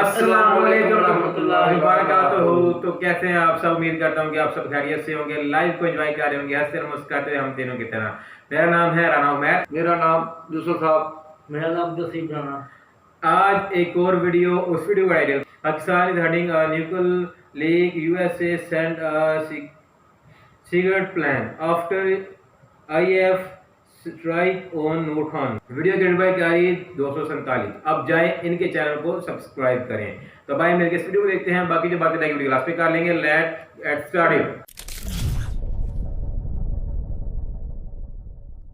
अस्सलाम वालेकुम रहमतुल्लाहि व बरकातुहू। तो कैसे हैं आप सब? उम्मीद करता हूँ कि आप सब खैरियत से होंगे, लाइफ को एंजॉय कर रहे होंगे, हंसते और मुस्कुराते हुए हम तीनों की तरह। मेरा नाम है राना उमैर। मेरा नाम यूसुफ साहब। मेरा नाम जोशीफ राना। आज एक और वीडियो, उस वीडियो का title Pakistan is hurting nuclear league, USA send secret plan after if strike on Noor Khan. Video created by कारी 247। अब जाएं इनके चैनल को सब्सक्राइब करें। तो भाई मिलकर इस वीडियो को देखते हैं, बाकी जो बातें रहेंगी वीडियो लास्ट पे कर लेंगे। Let's start.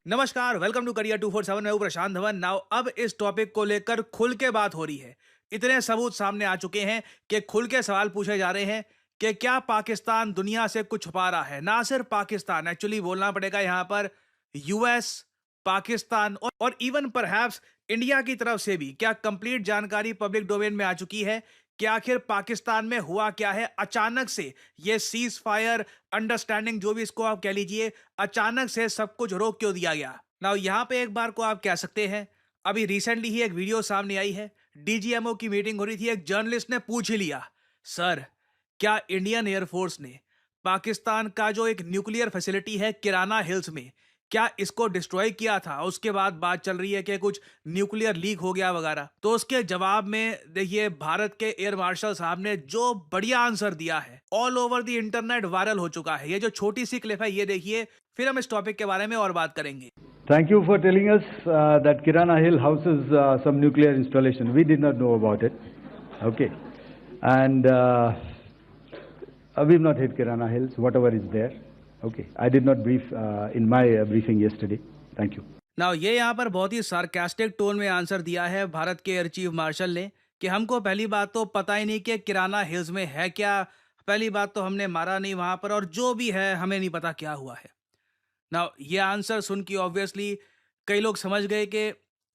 नमस्कार, वेलकम टू करियर 247। मैं हूं प्रशांत धवन। नाउ अब इस टॉपिक को लेकर खुल के बात हो रही है। इतने सबूत सामने आ चुके हैं कि खुल के सवाल पूछे जा रहे हैं कि क्या पाकिस्तान दुनिया से कुछ छुपा रहा है। ना सिर्फ पाकिस्तान, एक्चुअली बोलना पड़ेगा यहां पर यूएस, पाकिस्तान और इवन परहैप्स इंडिया की तरफ से भी क्या कंप्लीट जानकारी पब्लिक डोमेन में आ चुकी है कि आखिर पाकिस्तान में हुआ क्या है। अचानक से ये सीज फायर अंडरस्टैंडिंग, जो भी इसको आप कह लीजिए, अचानक से सब कुछ रोक क्यों दिया गया। ना यहां पे एक बार को आप कह सकते हैं, अभी रिसेंटली ही एक वीडियो सामने आई है, डीजीएमओ की मीटिंग हो रही थी, एक जर्नलिस्ट ने पूछ ही लिया, सर क्या इंडियन एयरफोर्स ने पाकिस्तान का जो एक न्यूक्लियर फैसिलिटी है किराना हिल्स में, क्या इसको डिस्ट्रॉय किया था। उसके बाद बात चल रही है कि कुछ न्यूक्लियर लीक हो गया वगैरह। तो उसके जवाब में देखिए भारत के एयर मार्शल साहब ने जो बढ़िया आंसर दिया है, all over the internet viral हो चुका है। ये जो छोटी सी क्लिप है ये देखिए, फिर हम इस टॉपिक के बारे में और बात करेंगे। Thank you for telling us that Kirana Hill houses some nuclear installation. We did not know about it. Okay. And we've not hit Kirana Hills, whatever is there. Okay. I did not brief in my briefing yesterday. Thank you. Now ये यहाँ पर बहुत ही sarcastic tone में answer दिया है भारत के air chief marshal ने कि हमको पहली बात तो पता ही नहीं कि किराना हिल्स में है क्या, पहली बात तो हमने मारा नहीं वहां पर, और जो भी है हमें नहीं पता क्या हुआ है। नाउ ये आंसर सुन के ऑब्वियसली कई लोग समझ गए कि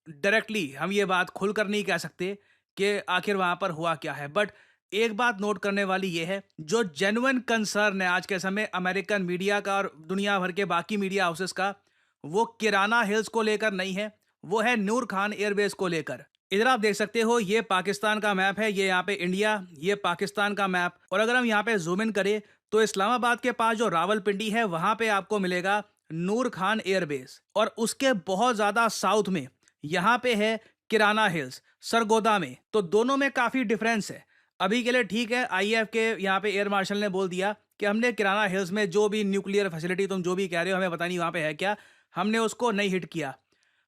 डायरेक्टली हम ये बात खुलकर नहीं कह सकते कि आखिर वहां पर हुआ क्या है। बट एक बात नोट करने वाली ये है, जो जेन्युइन कंसर्न है आज के समय अमेरिकन मीडिया का और दुनिया भर के बाकी मीडिया हाउसेस का, वो किराना हिल्स को लेकर नहीं है, वो है नूर खान एयरबेस को लेकर। इधर आप देख सकते हो, ये पाकिस्तान का मैप है, ये यहाँ पे इंडिया, ये पाकिस्तान का मैप। और अगर हम यहाँ पे जूम इन करें तो इस्लामाबाद के पास जो रावलपिंडी है वहां पे आपको मिलेगा नूर खान एयरबेस, और उसके बहुत ज्यादा साउथ में यहाँ पे है किराना हिल्स सरगोदा में। तो दोनों में काफी डिफरेंस है। अभी के लिए ठीक है, आईएएफ के यहाँ पे एयर मार्शल ने बोल दिया कि हमने किराना हिल्स में जो भी न्यूक्लियर फैसिलिटी, तुम जो भी कह रहे हो हमें पता नहीं वहां पे है क्या, हमने उसको नहीं हिट किया।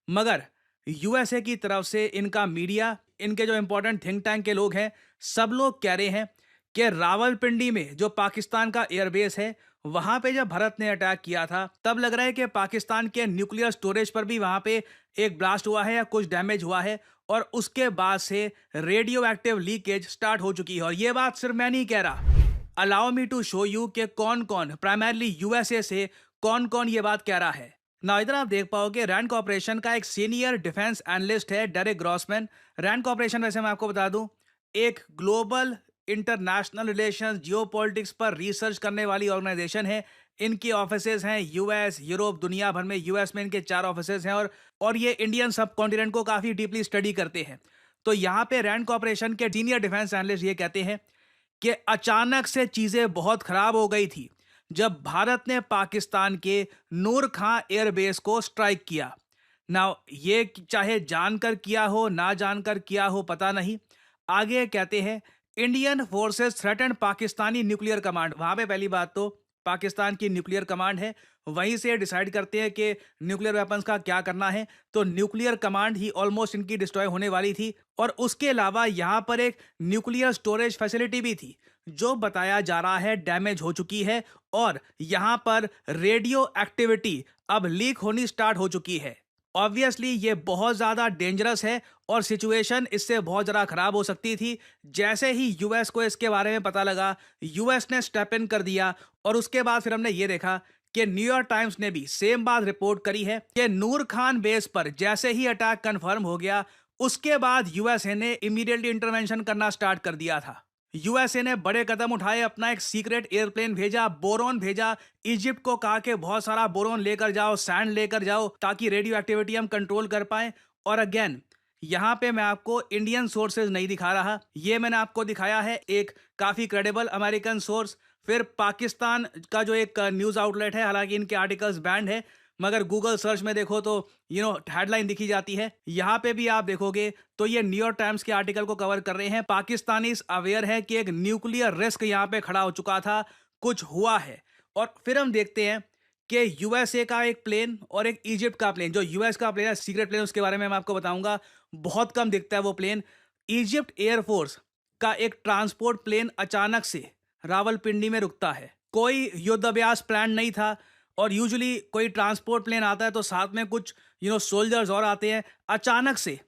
मगर यूएसए की तरफ से इनका मीडिया, इनके जो इंपॉर्टेंट थिंक टैंक के लोग हैं, सब लोग कह रहे हैं कि रावलपिंडी में जो पाकिस्तान का एयरबेस है वहां पे जब भारत ने अटैक किया था तब लग रहा है कि पाकिस्तान के न्यूक्लियर स्टोरेज पर भी वहां पे एक ब्लास्ट हुआ है या कुछ डैमेज हुआ है, और उसके बाद से रेडियो एक्टिव लीकेज स्टार्ट हो चुकी है। और ये बात सिर्फ मैं नहीं कह रहा, allow me to show you कि कौन कौन, प्राइमरली यूएसए से कौन कौन ये बात कह रहा है। ना इधर आप देख पाओगे रैंड कॉर्पोरेशन का एक सीनियर डिफेंस एनालिस्ट है डेरेक ग्रॉसमैन। रैंड कॉर्पोरेशन, वैसे मैं आपको बता दूं, एक ग्लोबल इंटरनेशनल रिलेशंस, जियोपॉलिटिक्स पर रिसर्च करने वाली ऑर्गेनाइजेशन है। इनकी ऑफिसेज हैं यूएस, यूरोप, दुनिया भर में। यूएस में इनके 4 ऑफिसेज हैं और ये इंडियन सब कॉन्टिनेंट को काफी डीपली स्टडी करते हैं। तो यहाँ पे रैंड कॉर्पोरेशन के सीनियर डिफेंस एनालिस्ट ये कहते हैं कि अचानक से चीजें बहुत खराब हो गई थी जब भारत ने पाकिस्तान के नूर खां एयरबेस को स्ट्राइक किया। नाउ ये चाहे जानकर किया हो ना जानकर किया हो पता नहीं। आगे कहते हैं Indian forces threaten Pakistani nuclear command. वहां पे पहली बात तो पाकिस्तान की न्यूक्लियर कमांड है, वहीं से डिसाइड करते हैं कि न्यूक्लियर वेपन्स का क्या करना है। तो न्यूक्लियर कमांड ही ऑलमोस्ट इनकी डिस्ट्रॉय होने वाली थी। और उसके अलावा यहां पर एक न्यूक्लियर स्टोरेज फैसिलिटी भी थी जो बताया जा रहा है डैमेज हो चुकी है, और यहां पर रेडियो एक्टिविटी अब लीक होनी स्टार्ट हो चुकी है। ऑब्वियसली ये बहुत ज्यादा डेंजरस है और सिचुएशन इससे बहुत ज्यादा खराब हो सकती थी। जैसे ही यूएस को इसके बारे में पता लगा, यूएस ने स्टेप इन कर दिया, और उसके बाद फिर हमने ये देखा कि न्यूयॉर्क टाइम्स ने भी सेम बात रिपोर्ट करी है कि नूर खान बेस पर जैसे ही अटैक कंफर्म हो गया, उसके बाद यूएसए ने इमीडिएटली इंटरवेंशन करना स्टार्ट कर दिया था। यूएसए ने बड़े कदम उठाए, अपना एक सीक्रेट एयरप्लेन भेजा, बोरोन भेजा, इजिप्ट को कहा कि बहुत सारा बोरोन लेकर जाओ, सैंड लेकर जाओ, ताकि रेडियो एक्टिविटी हम कंट्रोल कर पाए। और अगेन यहाँ पे मैं आपको इंडियन सोर्सेज नहीं दिखा रहा, ये मैंने आपको दिखाया है एक काफ़ी क्रेडिबल अमेरिकन सोर्स। फिर पाकिस्तान का जो एक न्यूज़ आउटलेट है, हालांकि इनके आर्टिकल्स बैंड है, मगर गूगल सर्च में देखो तो हेडलाइन दिखी जाती है। यहाँ पे भी आप देखोगे तो ये न्यूयॉर्क टाइम्स के आर्टिकल को कवर कर रहे हैं। पाकिस्तानी अवेयर है कि एक न्यूक्लियर रिस्क यहाँ पे खड़ा हो चुका था, कुछ हुआ है। और फिर हम देखते हैं कि यूएसए का एक प्लेन और एक इजिप्ट का प्लेन, जो यूएस का प्लेन है सीक्रेट प्लेन, उसके बारे में मैं आपको बताऊंगा, बहुत कम दिखता है वो प्लेन। इजिप्ट एयरफोर्स का एक ट्रांसपोर्ट प्लेन अचानक से रावलपिंडी में रुकता है। कोई युद्धाभ्यास प्लान नहीं था, और यूजुअली कोई ट्रांसपोर्ट प्लेन आता है तो साथ में कुछ सोल्जर्स और आते हैं। अचानक से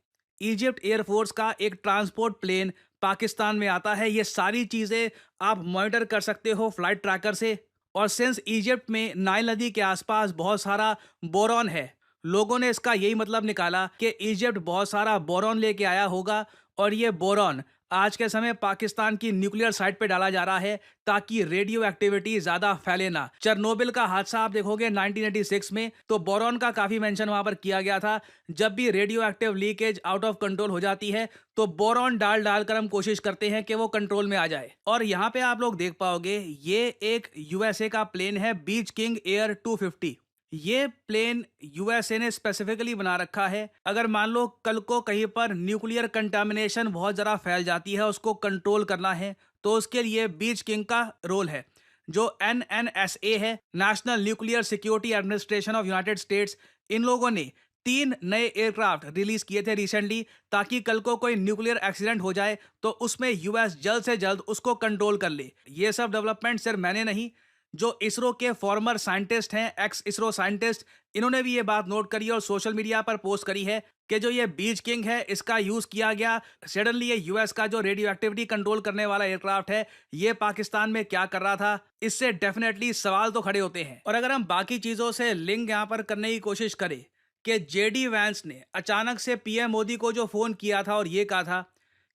इजिप्ट एयरफोर्स का एक ट्रांसपोर्ट प्लेन पाकिस्तान में आता है। ये सारी चीज़ें आप मॉनिटर कर सकते हो फ्लाइट ट्रैकर से। और सिंस इजिप्ट में नाइल नदी के आसपास बहुत सारा बोरॉन है, लोगों ने इसका यही मतलब निकाला कि इजिप्ट बहुत सारा बोरॉन लेके आया होगा, और ये बोरॉन आज के समय पाकिस्तान की न्यूक्लियर साइट पे डाला जा रहा है ताकि रेडियो एक्टिविटी ज्यादा फैले ना। चेरनोबिल का हादसा आप देखोगे 1986 में, तो बोरॉन का काफी मेंशन वहां पर किया गया था। जब भी radio active leakage out of control हो जाती है तो बोरॉन डाल कर हम कोशिश करते हैं कि वो कंट्रोल में आ जाए। और यहाँ पे आप लोग देख पाओगे ये एक यूएसए का प्लेन है, बीच किंग एयर 250। ये प्लेन यूएसए ने स्पेसिफिकली बना रखा है। अगर मान लो कल को कहीं पर न्यूक्लियर कंटामिनेशन बहुत ज़्यादा फैल जाती है, उसको कंट्रोल करना है, तो उसके लिए बीच किंग का रोल है। जो NNSA है, National Nuclear Security Administration of United States, इन लोगों ने 3 नए एयरक्राफ्ट रिलीज किए थे रिसेंटली, ताकि कल को कोई न्यूक्लियर एक्सीडेंट हो जाए तो उसमें यूएस जल्द से जल्द उसको कंट्रोल कर ले। ये सब डेवलपमेंट सिर्फ मैंने नहीं, जो इसरो के फॉर्मर साइंटिस्ट हैं, एक्स इसरो साइंटिस्ट, इन्होंने भी ये बात नोट करी और सोशल मीडिया पर पोस्ट करी है कि जो ये बीच किंग है इसका यूज किया गया। सडनली ये यूएस का जो रेडियो एक्टिविटी कंट्रोल करने वाला एयरक्राफ्ट है, ये पाकिस्तान में क्या कर रहा था, इससे डेफिनेटली सवाल तो खड़े होते हैं। और अगर हम बाकी चीजों से लिंक यहाँ पर करने की कोशिश करें कि जेडी वैंस ने अचानक से पीएम मोदी को जो फोन किया था और ये कहा था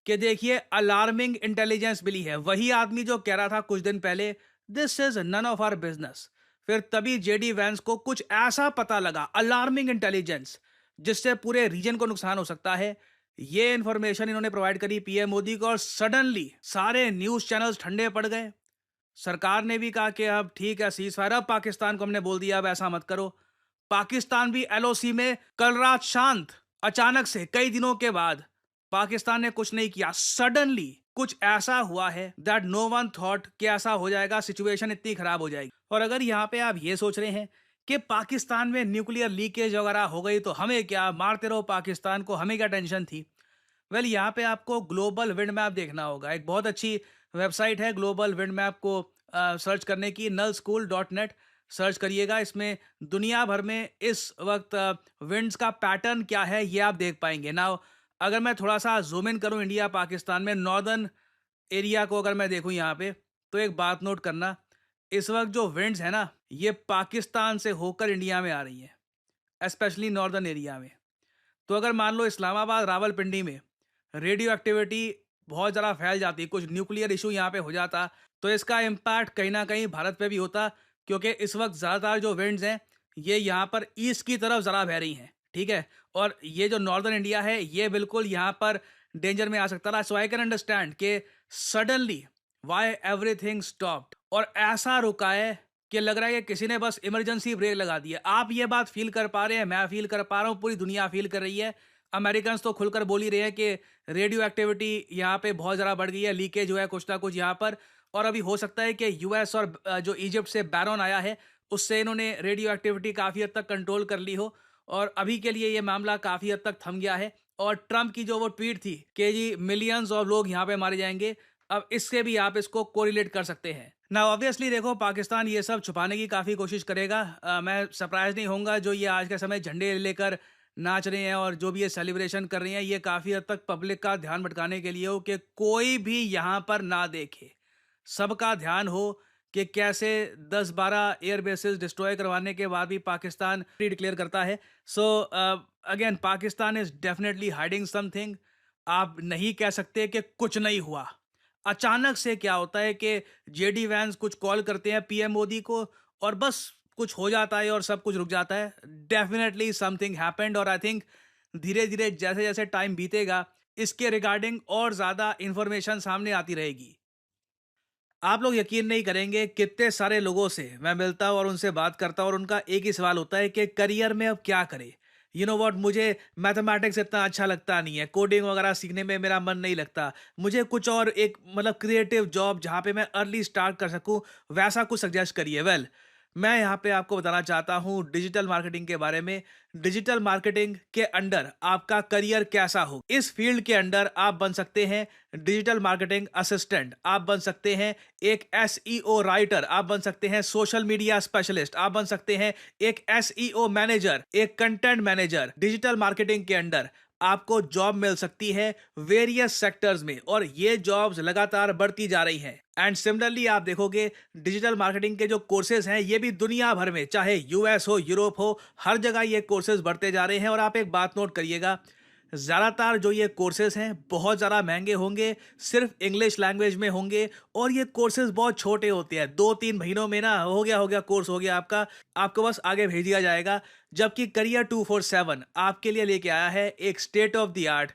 कि देखिए अलार्मिंग इंटेलिजेंस मिली है, वही आदमी जो कह रहा था कुछ दिन पहले this is none of our business. फिर तभी जेडी वैंस को कुछ ऐसा पता लगा, अलार्मिंग इंटेलिजेंस, जिससे पूरे रीजन को नुकसान हो सकता है। ये इंफॉर्मेशन इन्होंने प्रोवाइड करी पीएम मोदी को, और सडनली सारे न्यूज चैनल्स ठंडे पड़ गए। सरकार ने भी कहा कि अब ठीक है सीज फायर, अब पाकिस्तान को हमने बोल दिया अब ऐसा मत करो। पाकिस्तान भी एलओसी में कल रात शांत। अचानक से कई दिनों के बाद पाकिस्तान ने कुछ नहीं किया, सडनली कुछ ऐसा हुआ है दैट नो वन थॉट कि ऐसा हो जाएगा, सिचुएशन इतनी खराब हो जाएगी। और अगर यहाँ पे आप ये सोच रहे हैं कि पाकिस्तान में न्यूक्लियर लीकेज वगैरह हो गई तो हमें क्या, मारते रहो पाकिस्तान को, हमें क्या टेंशन थी। वेल, यहाँ पे आपको ग्लोबल विंड मैप देखना होगा। एक बहुत अच्छी वेबसाइट है ग्लोबल विंड मैप को सर्च करने की, nullschool.net सर्च करिएगा। इसमें दुनिया भर में इस वक्त विंड्स का पैटर्न क्या है ये आप देख पाएंगे। नाउ अगर मैं थोड़ा सा जूम इन करूं इंडिया पाकिस्तान में, नॉर्दर्न एरिया को अगर मैं देखूं यहाँ पे, तो एक बात नोट करना, इस वक्त जो विंड्स है ना, ये पाकिस्तान से होकर इंडिया में आ रही है, स्पेशली नॉर्दर्न एरिया में। तो अगर मान लो इस्लामाबाद रावलपिंडी में रेडियो एक्टिविटी बहुत ज़्यादा फैल जाती, कुछ न्यूक्लियर इशू यहाँ पे हो जाता, तो इसका इम्पैक्ट कहीं ना कहीं भारत पे भी होता, क्योंकि इस वक्त ज़्यादातर जो विंड्स हैं ये यहाँ पर ईस्ट की तरफ ज़रा बह रही हैं, ठीक है। और ये जो नॉर्दर्न इंडिया है ये बिल्कुल यहाँ पर डेंजर में आ सकता था। सो आई कैन अंडरस्टैंड कि सडनली वाई एवरीथिंग स्टॉप्ड, और ऐसा रुका है कि लग रहा है कि किसी ने बस इमरजेंसी ब्रेक लगा दिया। आप ये बात फील कर पा रहे हैं, मैं फील कर पा रहा हूँ, पूरी दुनिया फील कर रही है। अमेरिकन तो खुलकर बोल ही रहे हैं कि रेडियो एक्टिविटी यहाँ पे बहुत ज़्यादा बढ़ गई है, लीकेज हुआ है कुछ ना कुछ यहाँ पर। और अभी हो सकता है कि यूएस और जो इजिप्ट से बैरॉन आया है उससे इन्होंने रेडियो एक्टिविटी काफ़ी हद तक कंट्रोल कर ली हो, और अभी के लिए ये मामला काफ़ी हद तक थम गया है। और ट्रंप की जो वो ट्वीट थी कि जी मिलियंस ऑफ लोग यहाँ पे मारे जाएंगे, अब इससे भी आप इसको कोरिलेट कर सकते हैं ना। ऑब्वियसली देखो, पाकिस्तान ये सब छुपाने की काफ़ी कोशिश करेगा। मैं सरप्राइज नहीं होऊंगा जो ये आज के समय झंडे लेकर नाच रहे हैं और जो भी ये सेलिब्रेशन कर रहे हैं, ये काफ़ी हद तक पब्लिक का ध्यान भटकाने के लिए हो कि कोई भी यहाँ पर ना देखे, सबका ध्यान हो कि कैसे 10-12 एयर बेसिस डिस्ट्रॉय करवाने के बाद भी पाकिस्तान डिक्लेयर करता है। So again Pakistan is definitely hiding something. आप नहीं कह सकते कि कुछ नहीं हुआ। अचानक से क्या होता है कि जेडी वैंस कुछ कॉल करते हैं पीएम मोदी को और बस कुछ हो जाता है और सब कुछ रुक जाता है। डेफिनेटली समथिंग हैपेंड, और आई थिंक धीरे धीरे जैसे जैसे टाइम बीतेगा इसके रिगार्डिंग और ज़्यादा इंफॉर्मेशन सामने आती रहेगी। आप लोग यकीन नहीं करेंगे कितने सारे लोगों से मैं मिलता हूँ और उनसे बात करता हूँ और उनका एक ही सवाल होता है कि करियर में अब क्या करें। यू नो व्हाट, मुझे मैथमेटिक्स इतना अच्छा लगता नहीं है, कोडिंग वगैरह सीखने में मेरा मन नहीं लगता, मुझे कुछ और एक मतलब क्रिएटिव जॉब जहाँ पे मैं अर्ली स्टार्ट कर सकूँ वैसा कुछ सजेस्ट करिए। वेल, मैं यहाँ पे आपको बताना चाहता हूँ डिजिटल मार्केटिंग के बारे में। डिजिटल मार्केटिंग के अंडर आपका करियर कैसा हो, इस फील्ड के अंडर आप बन सकते हैं डिजिटल मार्केटिंग असिस्टेंट, आप बन सकते हैं एक एसईओ राइटर, आप बन सकते हैं सोशल मीडिया स्पेशलिस्ट, आप बन सकते हैं एक एसईओ मैनेजर, एक कंटेंट मैनेजर। डिजिटल मार्केटिंग के अंडर आपको जॉब मिल सकती है वेरियस सेक्टर्स में और ये जॉब्स लगातार बढ़ती जा रही हैं। एंड सिमिलरली आप देखोगे डिजिटल मार्केटिंग के जो कोर्सेज हैं ये भी दुनिया भर में, चाहे यूएस हो, यूरोप हो, हर जगह ये कोर्सेज बढ़ते जा रहे हैं। और आप एक बात नोट करिएगा, ज़्यादातर जो ये कोर्सेज हैं बहुत ज़्यादा महंगे होंगे, सिर्फ इंग्लिश लैंग्वेज में होंगे और ये कोर्सेज बहुत छोटे होते हैं, 2-3 महीनों में ना हो गया कोर्स हो गया आपका, आपको बस आगे भेज दिया जाएगा। जबकि करियर 247 आपके लिए लेके आया है एक state of the art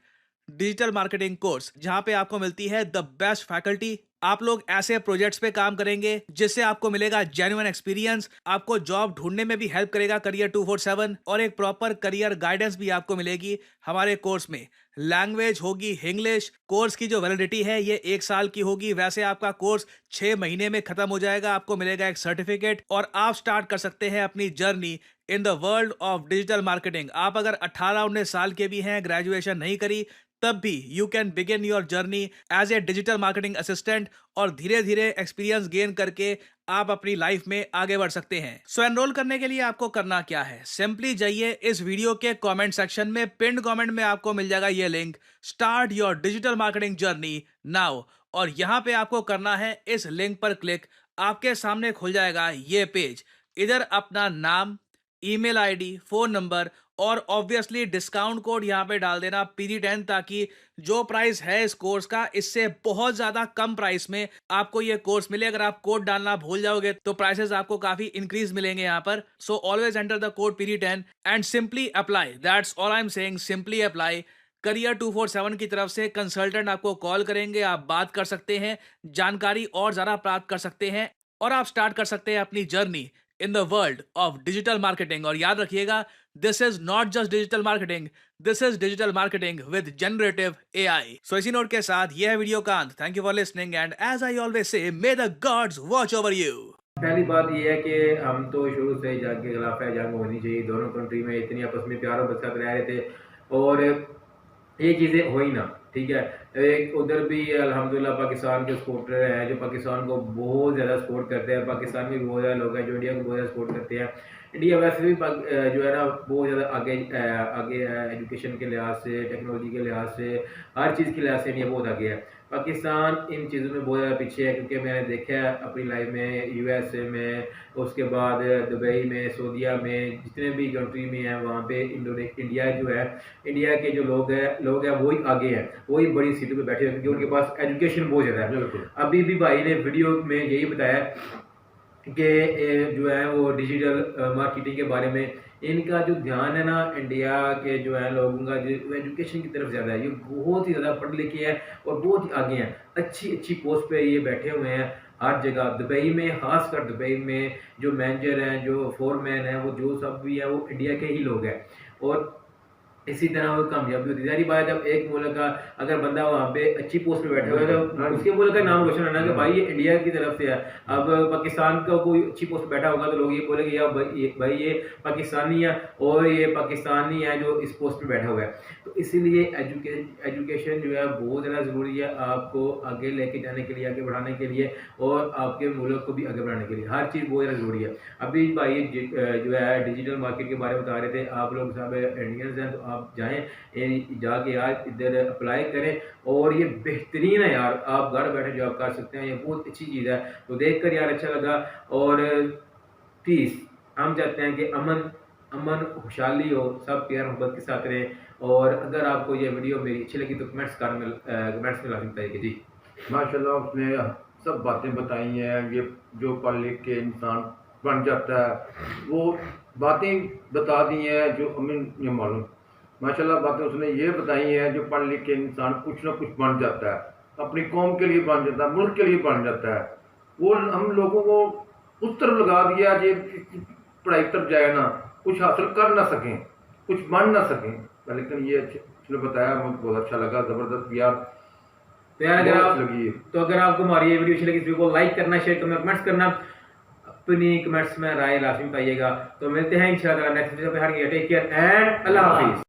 digital marketing course, जहां पे आपको मिलती है द बेस्ट फैकल्टी। आप लोग ऐसे प्रोजेक्ट्स पे काम करेंगे जिससे आपको मिलेगा जेन्युइन एक्सपीरियंस, आपको जॉब ढूंढने में भी हेल्प करेगा करियर 247 और एक प्रॉपर करियर गाइडेंस भी आपको मिलेगी हमारे कोर्स में। लैंग्वेज होगी इंग्लिश, कोर्स की जो वैलिडिटी है ये 1 साल की होगी। वैसे आपका कोर्स 6 महीने में खत्म हो जाएगा, आपको मिलेगा एक सर्टिफिकेट और आप स्टार्ट कर सकते हैं अपनी journey in the world of digital marketing. आप अगर 18-19 साल के भी हैं, ग्रेजुएशन नहीं करी, तब भी you can begin your journey as a digital marketing assistant और धीरे धीरे एक्सपीरियंस गेन करके आप अपनी लाइफ में आगे बढ़ सकते हैं। सो एनरोल करने के लिए आपको करना क्या है, सिंपली जाइए इस वीडियो के कमेंट सेक्शन में, पिन कमेंट में आपको मिल जाएगा ये link, start your digital marketing journey now. और यहाँ पे आपको करना है इस लिंक पर क्लिक, आपके सामने खुल जाएगा ये पेज। इधर अपना नाम, ईमेल आईडी, फोन नंबर और ऑब्वियसली डिस्काउंट कोड यहाँ पे डाल देना PD10, ताकि जो प्राइस है इस कोर्स का इससे बहुत ज्यादा कम प्राइस में आपको ये कोर्स मिले। अगर आप कोड डालना भूल जाओगे तो प्राइसेस आपको काफी इंक्रीज मिलेंगे यहाँ पर। So always enter the code PD10 and simply apply, that's all I am saying, simply apply. Career 247 की तरफ से कंसल्टेंट आपको कॉल करेंगे, आप बात कर सकते हैं, जानकारी और ज्यादा प्राप्त कर सकते हैं और आप स्टार्ट कर सकते हैं अपनी journey in the world of digital marketing. और याद रखिएगा, this is not just digital marketing, this is digital marketing with generative AI। So इसी नोट के साथ यह वीडियो का अंत। Thank you for listening and as I always say, may the gods watch over you. पहली बात यह है कि हम तो शुरू से ही जंग के खिलाफ है, जंग होनी चाहिए। दोनों कंट्री में इतनी आपस में प्यार और बरसात रह रहे थे और ये चीज़ें हुई ना, ठीक है। एक उधर भी अल्हम्दुलिल्लाह पाकिस्तान के सपोर्टर हैं जो पाकिस्तान को बहुत ज़्यादा सपोर्ट करते हैं। पाकिस्तान में बहुत ज़्यादा लोग हैं जो इंडिया को बहुत ज़्यादा सपोर्ट करते हैं। इंडिया वैसे भी जो है ना बहुत ज़्यादा आगे है, एजुकेशन के लिहाज से, टेक्नोलॉजी के लिहाज से, हर चीज़ के लिहाज से इंडिया बहुत आगे है। पाकिस्तान इन चीज़ों में बहुत ज़्यादा पीछे है, क्योंकि मैंने देखा है अपनी लाइफ में USA में, उसके बाद दुबई में, सऊदीया में, जितने भी कंट्री में हैं वहाँ पे इंडिया जो है, इंडिया के जो लोग हैं वही आगे हैं, वही बड़ी सीटों पे बैठे हैं क्योंकि उनके पास एजुकेशन बहुत ज़्यादा है। अभी भी भाई ने वीडियो में यही बताया कि जो है वो डिजिटल मार्केटिंग के बारे में इनका जो ध्यान है ना, इंडिया के जो है लोगों का जो एजुकेशन की तरफ ज़्यादा है। ये बहुत ही ज़्यादा पढ़े लिखे हैं और बहुत ही आगे हैं, अच्छी पोस्ट पे ये बैठे हुए हैं हर जगह। दुबई में, खासकर दुबई में जो मैनेजर हैं, जो फोरमैन हैं, वो जो सब भी है वो इंडिया के ही लोग हैं और इसी तरह वो कामयाबी होती है। सारी बात, जब एक मुल्क का अगर बंदा वहाँ पे अच्छी पोस्ट पे बैठा हुआ है तो उसके मुल्क का नाम रोशन होना कि भाई ये इंडिया की तरफ से है। अब पाकिस्तान का कोई अच्छी पोस्ट पे बैठा होगा तो लोग ये बोलेंगे यार भाई ये पाकिस्तानी है और ये पाकिस्तानी है जो इस पोस्ट पे बैठा हुआ है। तो इसीलिए एजुकेशन जो है बहुत ज़्यादा ज़रूरी है आपको आगे लेके जाने के लिए, आगे बढ़ाने के लिए और आपके मुल्क को भी आगे बढ़ाने के लिए। हर चीज़ बहुत ज़्यादा ज़रूरी है। अभी भाई जो है डिजिटल मार्केट के बारे में बता रहे थे, आप लोग सब इंडियंस हैं तो आप जाएं, जाके यार इधर अप्लाई करें और ये बेहतरीन है यार, आप घर बैठे जॉब कर सकते हैं, ये बहुत अच्छी चीज़ है। तो देखकर यार अच्छा लगा और प्लीज़ हम चाहते हैं कि अमन खुशहाली हो, सब प्यार मोहब्बत के साथ रहें। और अगर आपको ये वीडियो मेरी अच्छी लगी तो कमेंट्स में लाजमी बताइएगा जी। माशाल्लाह उसने सब बातें बताई हैं, ये जो पढ़ लिख के इंसान बन जाता है वो बातें बता दी हैं जो हमें ये मालूम। माशाल्लाह बातें उसने ये बताई हैं, जो पढ़ लिख के इंसान कुछ ना कुछ बन जाता है, अपनी कौम के लिए बन जाता है, मुल्क के लिए बन जाता है। वो हम लोगों को उस तरफ लगा दिया कि पढ़ाई तरफ जाए ना, कुछ हासिल कर ना सकें, कुछ बन ना सकें। लेकिन ये उसने बताया, मुझे बहुत अच्छा लगा, ज़बरदस्त यार। तो यार अगर बहुत आप अच्छी लगी। तो अगर आपको हमारी ये वीडियो अच्छी लगी, इस वीडियो को लाइक करना, शेयर करना, कमेंट्स करना, अपनी कमेंट्स में राय लाजमी पाइएगा। तो मिलते हैं इंशाल्लाह नेक्स्ट वीडियो पे। टेक केयर एंड अल्लाह हाफिज।